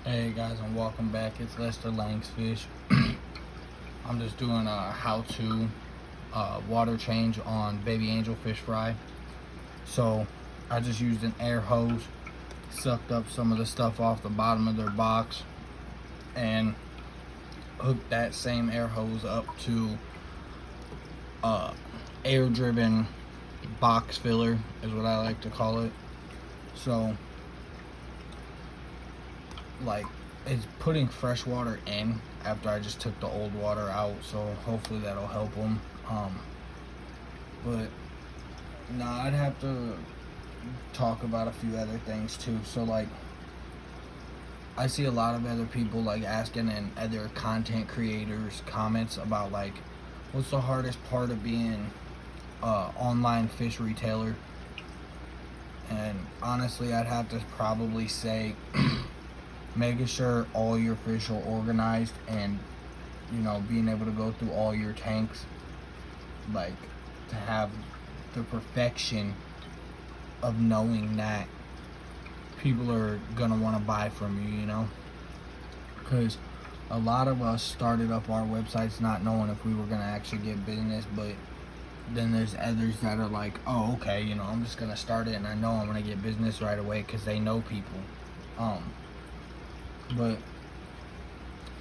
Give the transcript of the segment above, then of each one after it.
Hey guys, and welcome back. It's Lester Lang's Fish. I'm just doing a how-to water change on baby angelfish fry. So I just used an air hose, sucked up some of the stuff off the bottom of their box, and hooked that same air hose up to air-driven box filler, is what I like to call it. So like, it's putting fresh water in after I just took the old water out, so hopefully that'll help them. But nah, I'd have to talk about a few other things too. So like, I see a lot of other people like asking in other content creators comments about like, what's the hardest part of being online fish retailer? And honestly, I'd have to probably say making sure all your fish are organized, and being able to go through all your tanks, like to have the perfection of knowing that people are gonna want to buy from you, because a lot of us started up our websites not knowing if we were gonna actually get business. But then there's others that are like, oh, okay, I'm just gonna start it and I know I'm gonna get business right away because they know people. But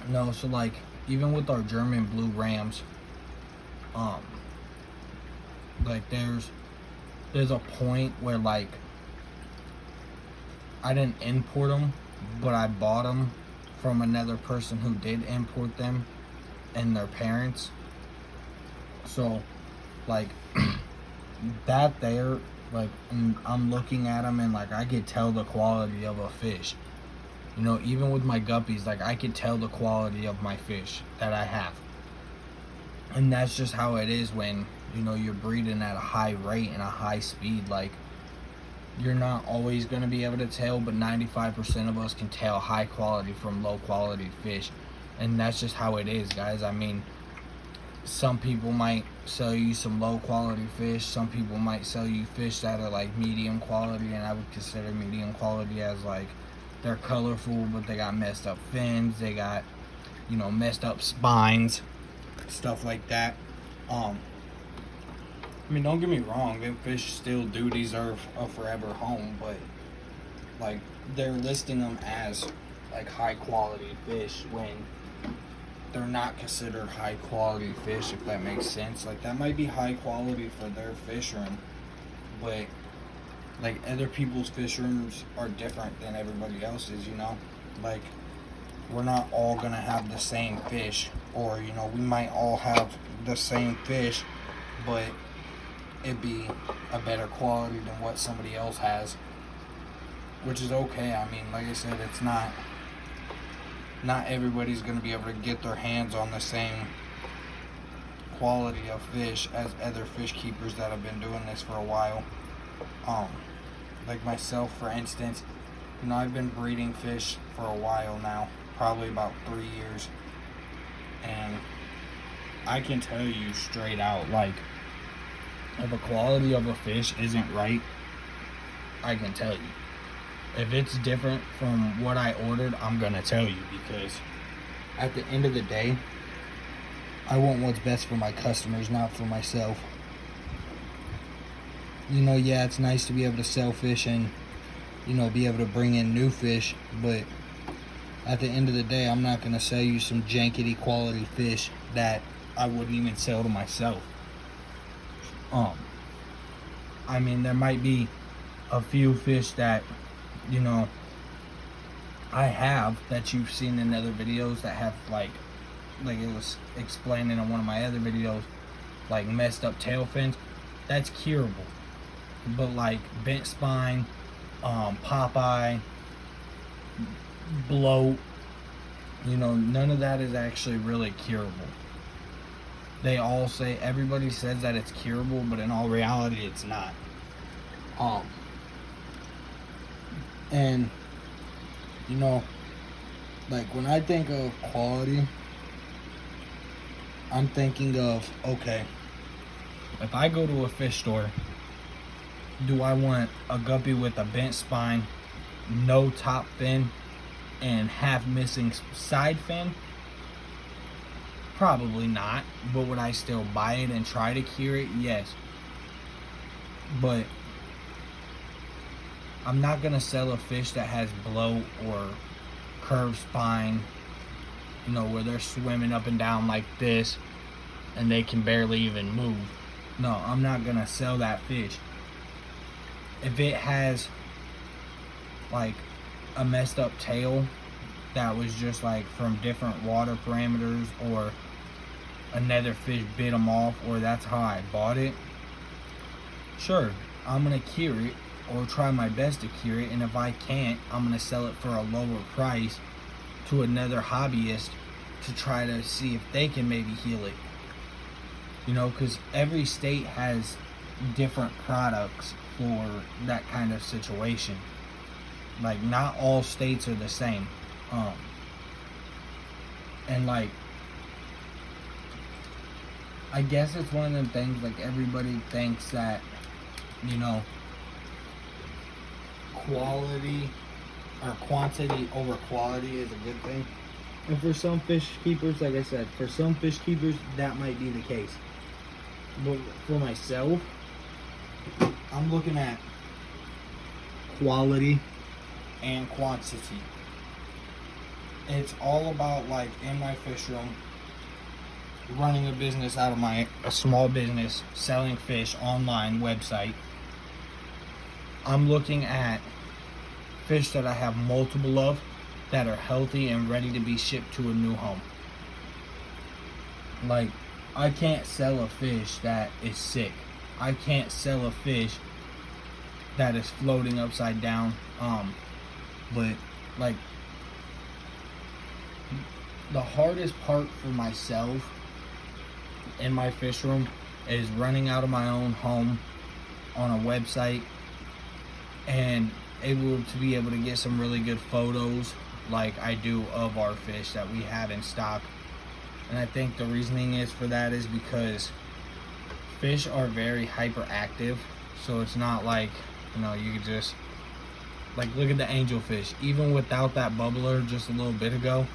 no, so like, even with our German blue rams, like there's a point where like I didn't import them, but I bought them from another person who did import them and their parents. So like that there, like I'm looking at them and like I could tell the quality of a fish. Even with my guppies, like I could tell the quality of my fish that I have. And that's just how it is when, you're breeding at a high rate and a high speed. Like, you're not always going to be able to tell, but 95% of us can tell high quality from low quality fish. And that's just how it is, guys. I mean, some people might sell you some low quality fish. Some people might sell you fish that are like medium quality, and I would consider medium quality as like they're colorful, but they got messed up fins, they got, messed up spines, stuff like that. I mean, don't get me wrong, them fish still do deserve a forever home, but like they're listing them as like high quality fish when they're not considered high quality fish, if that makes sense. Like, that might be high quality for their fish room, but like other people's fish rooms are different than everybody else's. Like, we're not all gonna have the same fish, or we might all have the same fish, but it'd be a better quality than what somebody else has, which is okay. I mean, like I said, it's not everybody's gonna be able to get their hands on the same quality of fish as other fish keepers that have been doing this for a while. Like myself, for instance, I've been breeding fish for a while now, probably about 3 years, and I can tell you straight out, like, if the quality of a fish isn't right, I can tell you. If it's different from what I ordered, I'm gonna tell you, because at the end of the day, I want what's best for my customers, not for myself. Yeah, it's nice to be able to sell fish and, be able to bring in new fish, but at the end of the day, I'm not going to sell you some jankety quality fish that I wouldn't even sell to myself. I mean, there might be a few fish that, I have that you've seen in other videos that have like it was explaining in one of my other videos, like messed up tail fins. That's curable. But like bent spine, Popeye, bloat, none of that is actually really curable. Everybody says that it's curable, but in all reality, it's not. And like when I think of quality, I'm thinking of, okay, if I go to a fish store, do I want a guppy with a bent spine, no top fin, and half missing side fin? Probably not. But would I still buy it and try to cure it? Yes. But I'm not gonna sell a fish that has bloat or curved spine, where they're swimming up and down like this and they can barely even move. No, I'm not gonna sell that fish. If it has like a messed up tail that was just like from different water parameters, or another fish bit them off, or that's how I bought it, sure, I'm gonna cure it or try my best to cure it. And if I can't, I'm gonna sell it for a lower price to another hobbyist to try to see if they can maybe heal it. Because every state has different products for that kind of situation. Like, not all states are the same. And like, I guess it's one of them things, like, everybody thinks that, quality or quantity over quality is a good thing. And for some fish keepers, like I said, for some fish keepers, that might be the case. But for myself, I'm looking at quality and quantity. It's all about, like, in my fish room, running a business out of a small business, selling fish online website. I'm looking at fish that I have multiple of, that are healthy and ready to be shipped to a new home. Like, I can't sell a fish that is sick. I can't sell a fish that is floating upside down. But like, the hardest part for myself in my fish room is running out of my own home on a website and able to be able to get some really good photos like I do of our fish that we have in stock. And I think the reasoning is for that is because fish are very hyperactive. So it's not like, you could just, like, look at the angelfish. Even without that bubbler just a little bit ago,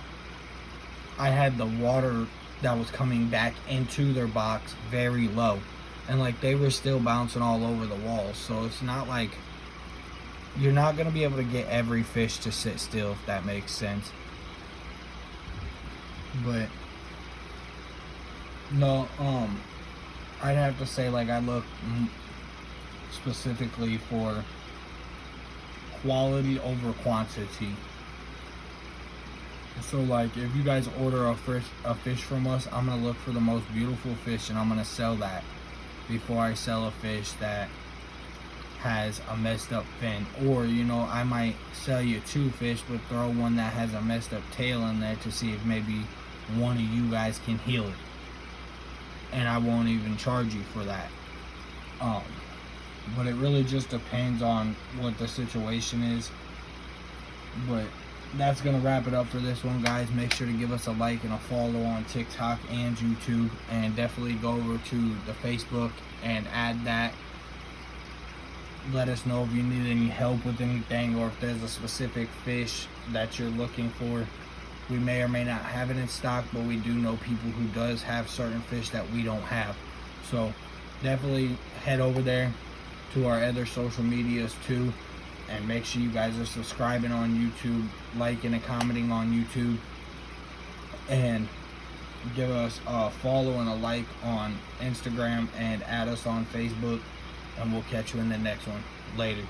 I had the water that was coming back into their box very low. And like, they were still bouncing all over the walls. So it's not like, you're not going to be able to get every fish to sit still, if that makes sense. But no, I'd have to say, like, I look specifically for quality over quantity. So like, if you guys order a fish from us, I'm gonna look for the most beautiful fish and I'm gonna sell that before I sell a fish that has a messed up fin. Or I might sell you 2 fish but throw one that has a messed up tail in there to see if maybe one of you guys can heal it, and I won't even charge you for that. But it really just depends on what the situation is. But that's gonna wrap it up for this one, guys. Make sure to give us a like and a follow on TikTok and YouTube, and definitely go over to the Facebook and add that. Let us know if you need any help with anything, or if there's a specific fish that you're looking for. We may or may not have it in stock, but we do know people who does have certain fish that we don't have. So definitely head over there to our other social medias too, and make sure you guys are subscribing on YouTube, liking and commenting on YouTube, and give us a follow and a like on Instagram, and add us on Facebook. And we'll catch you in the next one. Later.